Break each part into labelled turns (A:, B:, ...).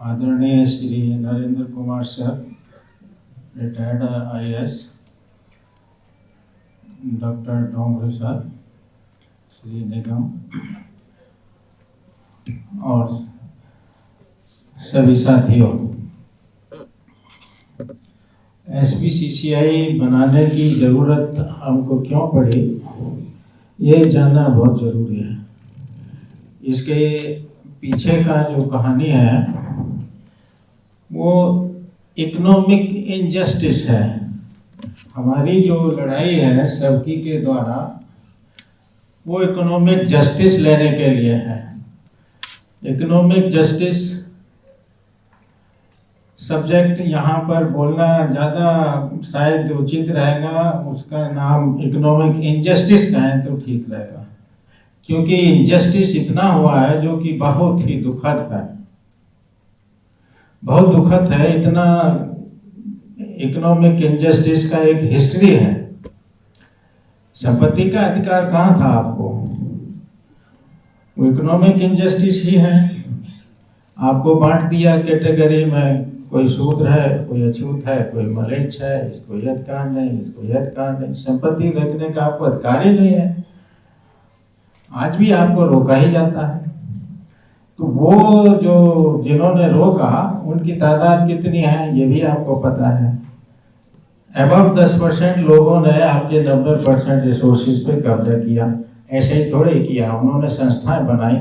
A: आदरणीय Shri Narendra Kumar sir, retired IAS, doctor Dongre sir, Shri Nigam और सभी साथियों, SBCCI बनाने की ज़रूरत हमको क्यों पड़ी, ये जानना बहुत ज़रूरी है। इसके पीछे का जो कहानी है वो इकोनॉमिक इनजस्टिस है। हमारी जो लड़ाई है सबकी के द्वारा, वो इकोनॉमिक जस्टिस लेने के लिए है। इकोनॉमिक जस्टिस सब्जेक्ट यहाँ पर बोलना ज़्यादा शायद उचित रहेगा, उसका नाम इकोनॉमिक इनजस्टिस कहें तो ठीक रहेगा, क्योंकि इनजस्टिस इतना हुआ है जो कि बहुत ही दुखद है, बहुत दुखद है। इतना इकोनॉमिक इनजस्टिस का एक हिस्ट्री है। संपत्ति का अधिकार कहाँ था आपको? वो इकोनॉमिक इनजस्टिस ही है। आपको बांट दिया कैटेगरी में, कोई शूद्र है, कोई अछूत है, कोई मलेच्छ है, इसको ये अधिकार नहीं, इसको ये अधिकार नहीं। संपत्ति रखने का आपको अधिकार ही नहीं है। आज भी आपको रोका ही जाता है। तो वो जो जिन्होंने रोका उनकी तादाद कितनी है ये भी आपको पता है। अबव 10% लोगों ने आपके 90% रिसोर्सेज पे कब्जा किया। ऐसे ही थोड़े किया, उन्होंने संस्थाएं बनाई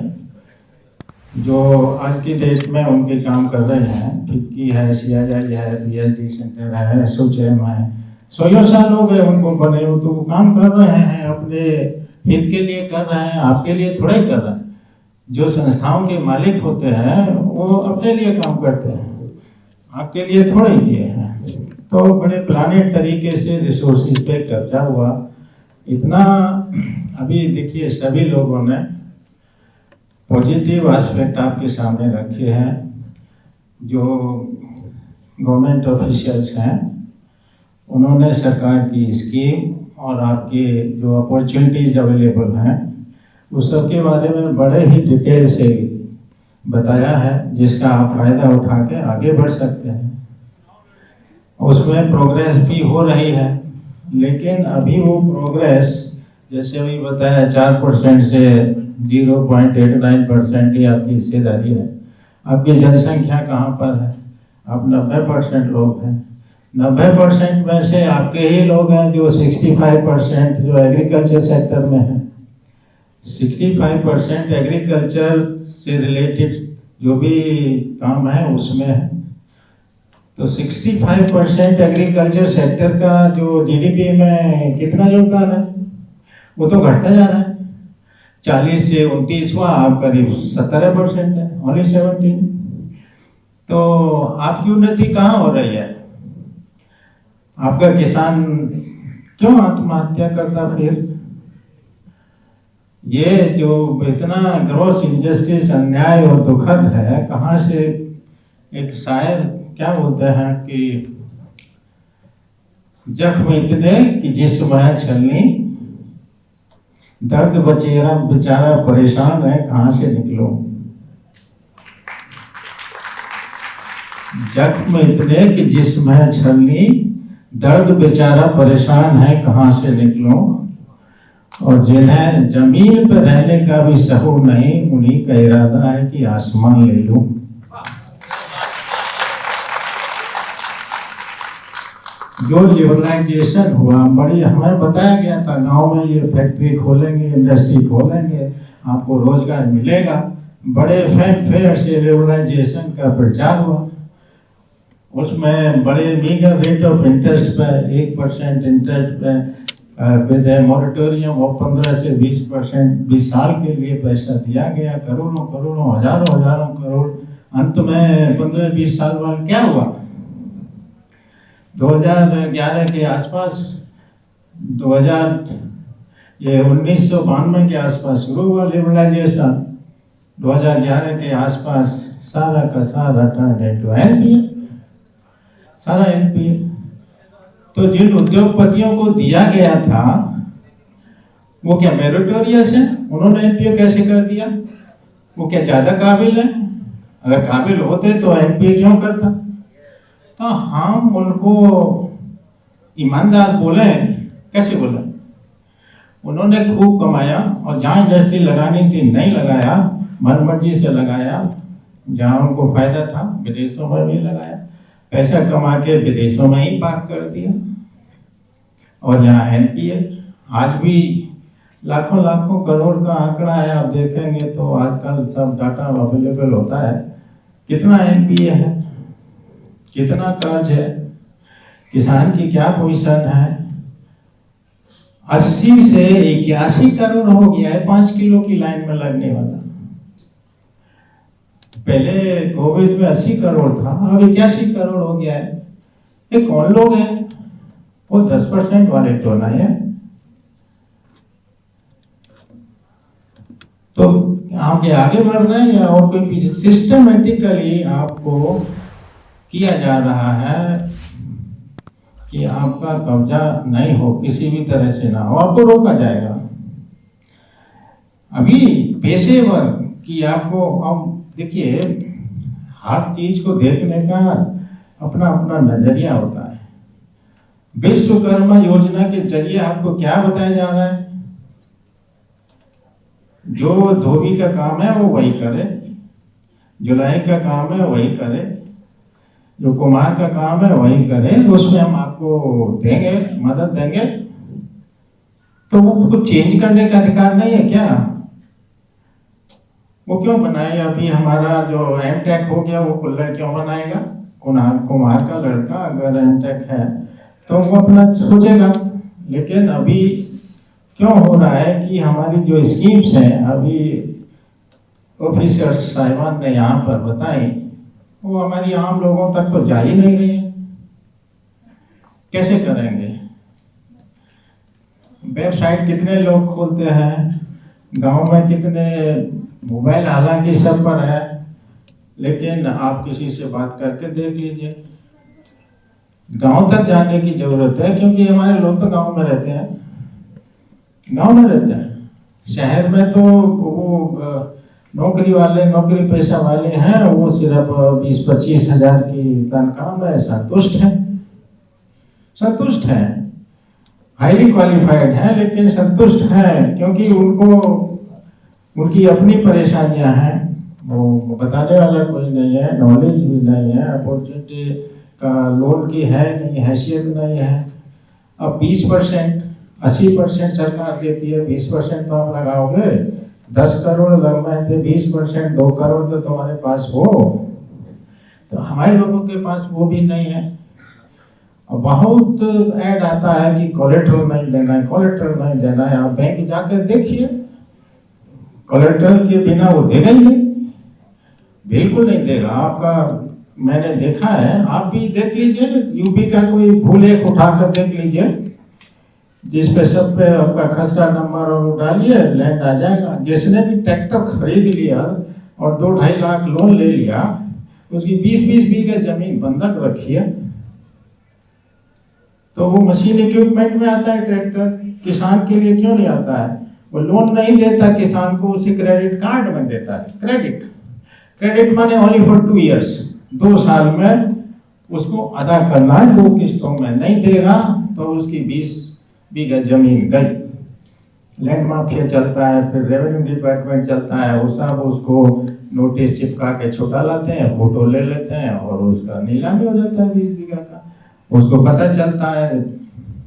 A: जो आज की डेट में उनके काम कर रहे हैं। फिक्की है, CII है, BSD सेंटर है, SOCHM है। 100 साल हो गए उनको बने हो, तो वो काम कर रहे हैं, अपने हित के लिए कर रहे हैं, आपके लिए थोड़ा ही कर रहे हैं। जो संस्थाओं के मालिक होते हैं वो अपने लिए काम करते हैं, आपके लिए थोड़ा ही किए हैं। तो बड़े प्लानिट तरीके से रिसोर्सेज पे कब्जा हुआ। इतना अभी देखिए, सभी लोगों ने पॉजिटिव एस्पेक्ट आपके सामने रखे हैं। जो गवर्नमेंट ऑफिशियल्स हैं उन्होंने सरकार की स्कीम और आपके जो अपॉर्चुनिटीज अवेलेबल हैं उस सब के बारे में बड़े ही डिटेल से बताया है, जिसका आप फायदा उठा के आगे बढ़ सकते हैं। उसमें प्रोग्रेस भी हो रही है, लेकिन अभी वो प्रोग्रेस जैसे अभी बताया 4% से 0.89% ही आपकी हिस्सेदारी है। आपकी जनसंख्या कहाँ पर है? आप 90% लोग हैं। 90% में से आपके ही लोग हैं जो 65% जो एग्रीकल्चर सेक्टर में है। 65% एग्रीकल्चर से रिलेटेड जो भी काम है उसमें है। तो 65% एग्रीकल्चर सेक्टर का जो GDP में कितना योगदान है, वो तो घटता जा रहा है। 40 से 29 हुआ, आप करीब 17% है, ओनली 17। तो आपकी उन्नति कहाँ हो रही है? आपका किसान क्यों आत्महत्या करता? फिर ये जो इतना ग्रॉस इनजस्टिस, अन्याय और दुखद है, कहाँ से? एक शायर क्या बोलते हैं कि जख्म इतने कि जिस्म है छलनी, दर्द बचेरा बेचारा परेशान है, कहाँ से निकलो? जख्म इतने कि जिस्म है छलनी, दर्द बेचारा परेशान है, कहाँ से निकलो? और जिन्हें जमीन पर रहने का भी सहूर नहीं, उन्हीं का इरादा है कि आसमान ले लूं। जो लिबरलाइजेशन हुआ, बड़ी हमें बताया गया था गांव में ये फैक्ट्री खोलेंगे, इंडस्ट्री खोलेंगे, आपको रोजगार मिलेगा। बड़े फैंफेयर से लिबरलाइजेशन का प्रचार हुआ। उसमें बड़े मीगर रेट ऑफ इंटरेस्ट पे, 1% इंटरेस्ट पे विद मॉरिटोरियम और 15 से 20% 20 साल के लिए पैसा दिया गया। करोड़ों करोड़ों, हजारों करोड़। अंत में 15-20 साल बाद क्या हुआ? 2011 के आसपास, 1992 के आसपास शुरू हुआ लिबरलाइजेशन। 2011 के आसपास सारा का सारा टर्न इनटू NPA, सारा NPA। तो जिन उद्योगपतियों को दिया गया था वो क्या मेरिटोरियस है? उन्होंने NPA कैसे कर दिया? वो क्या ज्यादा काबिल है? अगर काबिल होते तो एनपीए क्यों करता? तो हम उनको ईमानदार बोले, कैसे बोले? उन्होंने खूब कमाया और जहाँ इंडस्ट्री लगानी थी नहीं लगाया, मनमर्जी से लगाया, जहाँ उनको फायदा था विदेशों में भी लगाया, पैसा कमा के विदेशों में ही पार्क कर दिया। और यहाँ एनपीए आज भी लाखों लाखों करोड़ का आंकड़ा है, आप देखेंगे तो आजकल सब डाटा अवेलेबल होता है, कितना एनपीए है, कितना कर्ज है, किसान की क्या पोजीशन है। 80 से 81 करोड़ हो गया है 5 किलो की लाइन में लगने वाला। पहले कोविड में 80 करोड़ था, अब 81 करोड़ हो गया है। ये कौन लोग हैं? वो 10% वाले तो नहीं है। तो आगे बढ़ रहे हैं या और कोई पीछे? सिस्टमेटिकली आपको किया जा रहा है कि आपका कब्जा नहीं हो, किसी भी तरह से ना हो, आपको रोका जाएगा। अभी पेशेवर कि आपको, अब देखिए हर चीज को देखने का अपना अपना नजरिया होता है। विश्वकर्मा योजना के जरिए आपको क्या बताया जा रहा है? जो धोबी का काम है वो वही करे, जुलाई का काम है वही करे, जो कुम्हार का काम है वही करे, उसमें हम आपको देंगे, मदद देंगे। तो वो कुछ चेंज करने का अधिकार नहीं है क्या? वो क्यों बनाए? अभी हमारा जो एमटेक हो गया वो कुल्लड़ क्यों बनाएगा? कुम्हार का लड़का अगर एमटेक है तो वो अपना सोचेगा। लेकिन अभी क्यों हो रहा है कि हमारी जो स्कीम्स हैं अभी ऑफिसर्स साहिबान ने यहाँ पर बताई, वो हमारी आम लोगों तक तो जा ही नहीं रही है। कैसे करेंगे? वेबसाइट कितने लोग खोलते हैं, गांव में कितने, मोबाइल हालांकि सब पर है, लेकिन आप किसी से बात करके देख लीजिए। गांव तक जाने की जरूरत है, क्योंकि हमारे लोग तो गांव में रहते हैं, गांव में रहते हैं। शहर में तो वो नौकरी वाले, नौकरी पेशा वाले हैं, वो सिर्फ 20-25 हजार की तनख्वाह में संतुष्ट हैं, हाईली क्वालिफाइड हैं, लेकिन संतुष्ट हैं क्योंकि उनको उनकी अपनी परेशानियां हैं, वो बताने वाला कोई नहीं है, नॉलेज भी नहीं है, अपॉर्चुनिटी का लोन की है नहीं, हैसियत नहीं है। अब 20%, 80% सरकार देती है, 20% तो आप लगाओगे, 10 करोड़ लगवाए थे, 20%, 2 करोड़ तो तुम्हारे पास हो। तो हमारे लोगों के पास वो भी नहीं है। बहुत ऐड आता है कि कोलेट्रल नहीं देना है, कोलेट्रल नहीं देना है। आप बैंक जाकर देखिए, कोलेट्रल के बिना वो देगा ही नहीं, बिल्कुल नहीं देगा आपका। मैंने देखा है, आप भी देख लीजिए, यूपी का कोई भूल एक उठाकर देख लीजिए, जिसपे सब पे आपका खसरा नंबर और डालिए, लैंड आ जाएगा। जिसने भी ट्रैक्टर खरीद लिया और 2-2.5 लाख लोन ले लिया, उसकी 20-20 बीघा जमीन बंधक रखिए, तो वो मशीन इक्विपमेंट में आता है ट्रैक्टर, किसान के लिए क्यों नहीं आता है? वो लोन नहीं देता किसान को, उसे क्रेडिट कार्ड में देता है। क्रेडिट माने ओनली फॉर 2 years, 2 साल में उसको अदा करना है, 2 किस्तों में। नहीं देगा तो उसकी 20 बीघा जमीन गई। लैंड माफिया चलता है, फिर रेवेन्यू डिपार्टमेंट चलता है, वो सब उसको नोटिस चिपका के छुटा लाते हैं, फोटो ले लेते हैं और उसका नीलामी हो जाता है 20 बीघा का। उसको पता चलता है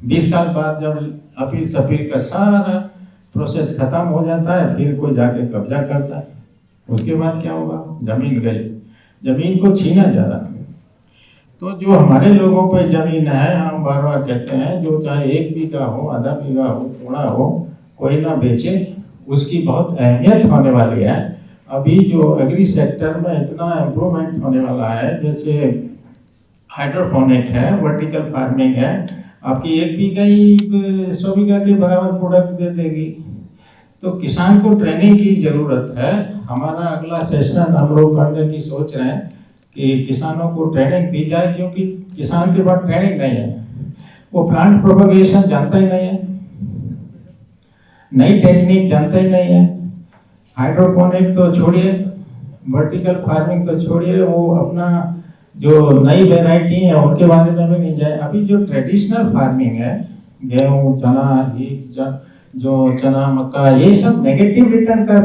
A: 20 साल बाद, जब अपील सपील का सारा प्रोसेस खत्म हो जाता है, फिर कोई जाके कब्जा करता है। उसके बाद क्या होगा? जमीन गई, जमीन को छीना जा रहा। तो जो हमारे लोगों पे जमीन है, हम बार बार कहते हैं, जो चाहे 1 बीघा हो, आधा बीघा हो, थोड़ा हो, कोई ना बेचे, उसकी बहुत अहमियत होने वाली है। अभी जो एग्री सेक्टर में इतना इम्प्रूवमेंट होने वाला है, जैसे हाइड्रोपोनिक है, वर्टिकल फार्मिंग है, आपकी 1 बीघा ही 100 बीघा के बराबर प्रोडक्ट दे देगी। तो किसान को ट्रेनिंग की जरूरत है। हमारा अगला सेशन हम लोग करने की सोच रहे हैं कि किसानों को ट्रेनिंग दी जाए, क्योंकि किसान के पास ट्रेनिंग नहीं है, वो प्लांट प्रोपगेशन जानता ही नहीं है, नई टेक्निक जानता ही नहीं है। हाइड्रोपोनिक तो छोड़िए, वर्टिकल फार्मिंग तो छोड़िए, वो अपना जो नई वेराइटी है उनके बारे में भी नहीं जाए। अभी जो ट्रेडिशनल फार्मिंग है, गेहूं, चना, जो चना, मक्का, ये सब नेगेटिव रिटर्न का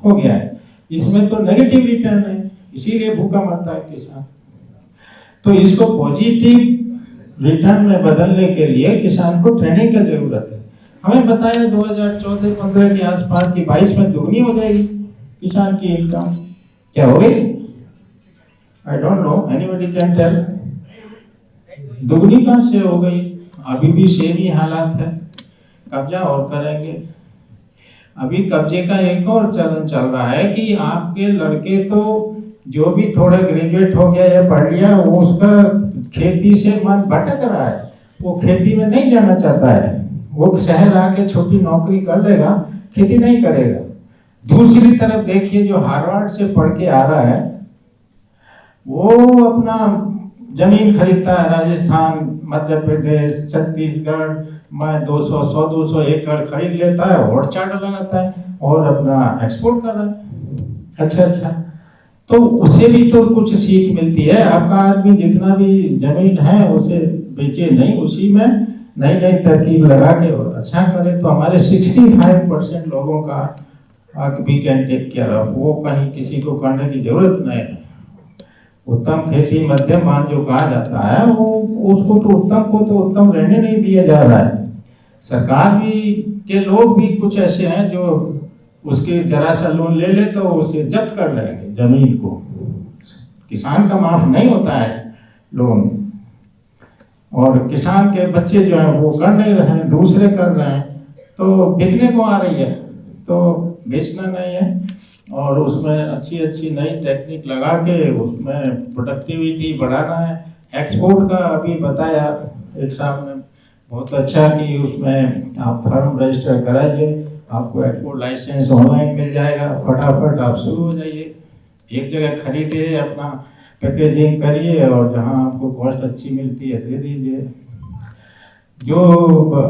A: हो गया है। इसमें तो नेगेटिव रिटर्न है, इसीलिए भूखा मरता है किसान। तो इसको पॉजिटिव रिटर्न में बदलने के लिए किसान को ट्रेनिंग की जरूरत है। हमें बताया 2014-15 के आसपास की 22 में दुगनी हो जाएगी किसान की इनकम। क्या हो गई? I don't know, anybody can tell. दुगनी कहां से हो गई? अभी भी सेम ही हालात है, कब्जा और करेंगे। अभी कब्जे का एक और चलन चल रहा है कि आपके लड़के तो जो भी थोड़ा ग्रेजुएट हो गया या पढ़ लिया, वो उसका खेती से मन भटक रहा है, वो खेती में नहीं जाना चाहता है, वो शहर आके छोटी नौकरी कर लेगा, खेती नहीं करेगा। दूसरी तरफ देखिए, जो हार्वर्ड से पढ़ के आ रहा है, वो अपना जमीन खरीदता है, राजस्थान, मध्य प्रदेश, छत्तीसगढ़ में 200 एकड़ खरीद लेता है और चार्ट लगाता है और अपना एक्सपोर्ट कर रहा है। अच्छा, तो उसे भी तो कुछ सीख मिलती है। आपका आदमी जितना भी जमीन है उसे बेचे नहीं, उसी में नई नई तरकीब लगा के और अच्छा करे। तो हमारे 65% लोगों का we can take care of, वो कहीं किसी को करने की जरूरत नहीं है। उत्तम खेती मध्यम मान जो कहा जाता है, वो उसको तो उत्तम को तो उत्तम रहने नहीं दिया जा रहा है। सरकार भी के लोग भी कुछ ऐसे हैं जो उसके जरा सा लोन ले ले तो उसे जब्त कर लेंगे जमीन को। किसान का माफ नहीं होता है लोन, और किसान के बच्चे जो है वो कर नहीं रहे हैं, दूसरे कर रहे हैं, तो बिकने को आ रही है तो बेचना नहीं है। और उसमें अच्छी नई टेक्निक लगा के उसमें प्रोडक्टिविटी बढ़ाना है। एक्सपोर्ट का अभी बताया एक साहब ने बहुत अच्छा कि उसमें आप फर्म रजिस्टर कराइए, आपको एक्सपोर्ट लाइसेंस ऑनलाइन मिल जाएगा, फटाफट आप शुरू हो जाइए। एक जगह खरीदिए, अपना पैकेजिंग करिए और जहां आपको कॉस्ट अच्छी मिलती है दे दीजिए। जो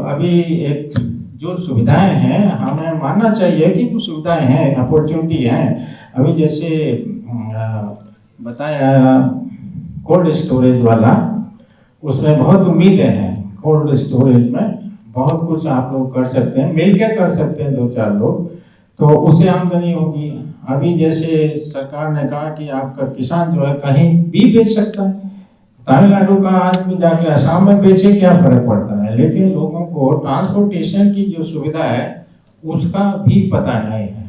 A: अभी एक जो सुविधाएं हैं, हमें मानना चाहिए कि वो सुविधाएं हैं, अपॉर्चुनिटी हैं। अभी जैसे बताया कोल्ड स्टोरेज वाला, उसमें बहुत उम्मीदें हैं। कोल्ड स्टोरेज में बहुत कुछ आप लोग कर सकते हैं, मिलकर कर सकते हैं 2-4 लोग, तो उससे आमदनी होगी। अभी जैसे सरकार ने कहा कि आपका किसान जो है कहीं भी बेच सकता है, तमिलनाडु का आदमी जाके असम में बेचे, क्या फर्क पड़ता है। लेकिन लोगों को ट्रांसपोर्टेशन की जो सुविधा है उसका भी पता नहीं है।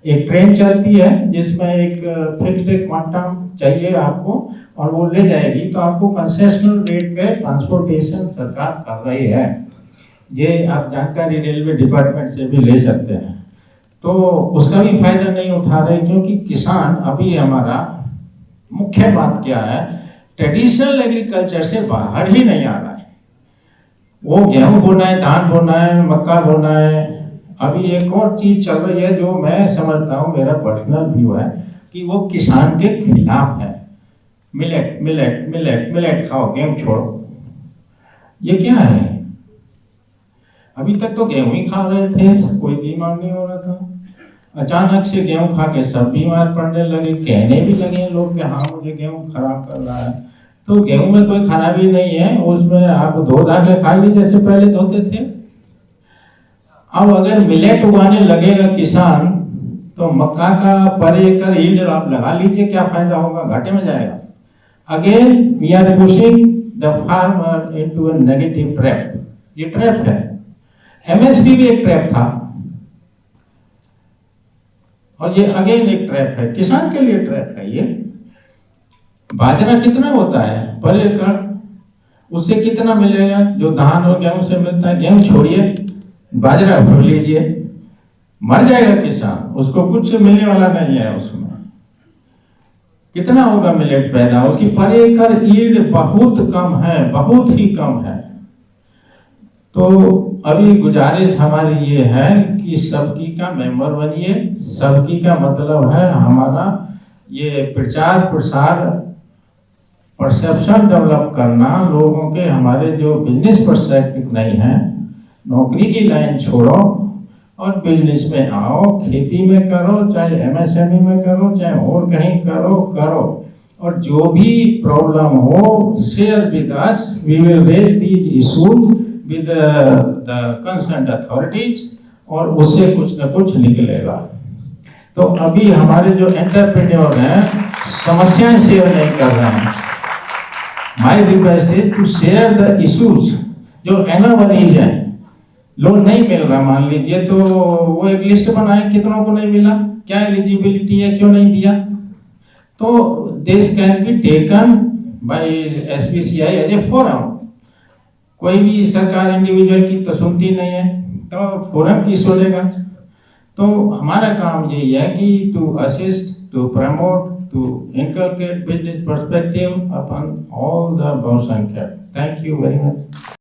A: एक ट्रेन चलती है जिसमें एक फिक्स्ड क्वांटम चाहिए आपको और वो ले जाएगी, तो आपको कंसेशनल रेट पे ट्रांसपोर्टेशन सरकार कर रही है। ये आप जानकारी रेलवे डिपार्टमेंट से भी ले सकते हैं। तो उसका भी फायदा नहीं उठा रहे, क्योंकि किसान अभी हमारा मुख्य बात क्या है, ट्रेडिशनल एग्रीकल्चर से बाहर ही नहीं आ रहा है। वो गेहूं बोना है, धान बोना है, मक्का बोना है। अभी एक और चीज चल रही है जो मैं समझता हूँ, मेरा पर्सनल व्यू है कि वो किसान के खिलाफ है। मिलेट मिलेट मिलेट मिलेट खाओ, गेहूं छोड़ो। ये क्या है? अभी तक तो गेहूं ही खा रहे थे, कोई बीमार नहीं हो रहा था। अचानक से गेहूं खा के सब बीमार पड़ने लगे, कहने भी लगे लोग कि हाँ मुझे गेहूं खराब कर रहा है। तो गेहूं में कोई खराबी नहीं है, उसमें आप धो धा के खाइए जैसे पहले धोते थे। अब अगर मिलेट उगाने लगेगा किसान, तो मक्का का पर एकड़ यील्ड आप लगा लीजिए, क्या फायदा होगा? घाटे में जाएगा। Again we are pushing the farmer into a negative trap. ये ट्रैप है। एमएसपी भी एक ट्रैप था और ये अगेन एक ट्रैप है, किसान के लिए ट्रैप है। ये बाजरा कितना होता है पर एकड़, उससे कितना मिलेगा? जो धान और गेहूं से मिलता है। गेहूं छोड़िए, बाजरा भर लीजिए, मर जाएगा किसान, उसको कुछ मिलने वाला नहीं है। उसमें कितना होगा मिलेट पैदा? उसकी पर एकड़ यील्ड बहुत कम है, बहुत ही कम है। तो अभी गुजारिश हमारी ये है कि सबकी का मेंबर बनिए। सबकी का मतलब है हमारा ये प्रचार प्रसार, परसेप्शन डेवलप करना लोगों के। हमारे जो बिजनेस परस्पेक्टिव नहीं है, नौकरी की लाइन छोड़ो और बिजनेस में आओ, खेती में करो, चाहे एमएसएमई में करो, चाहे और कहीं करो। और जो भी प्रॉब्लम हो, share with us, we will raise these issues with the concerned authorities, और उससे कुछ न कुछ निकलेगा। तो अभी हमारे जो एंटरप्रेन्योर हैं समस्याएं शेयर नहीं कर रहे हैं। My request is to share the issues. जो एनोमलीज हैं, लोन नहीं मिल रहा मान लीजिए, तो वो एक लिस्ट बनाए कितनों को नहीं मिला, क्या एलिजिबिलिटी है, क्यों नहीं दिया। तो this can be taken by SBCI as a forum. कोई भी सरकार इंडिविजुअल की तो सुनती नहीं है, तो फोरम की सुनेगा। तो हमारा काम यही है कि to assist, to promote, to inculcate business perspective upon all the बहुसंख्यक। Thank you very much.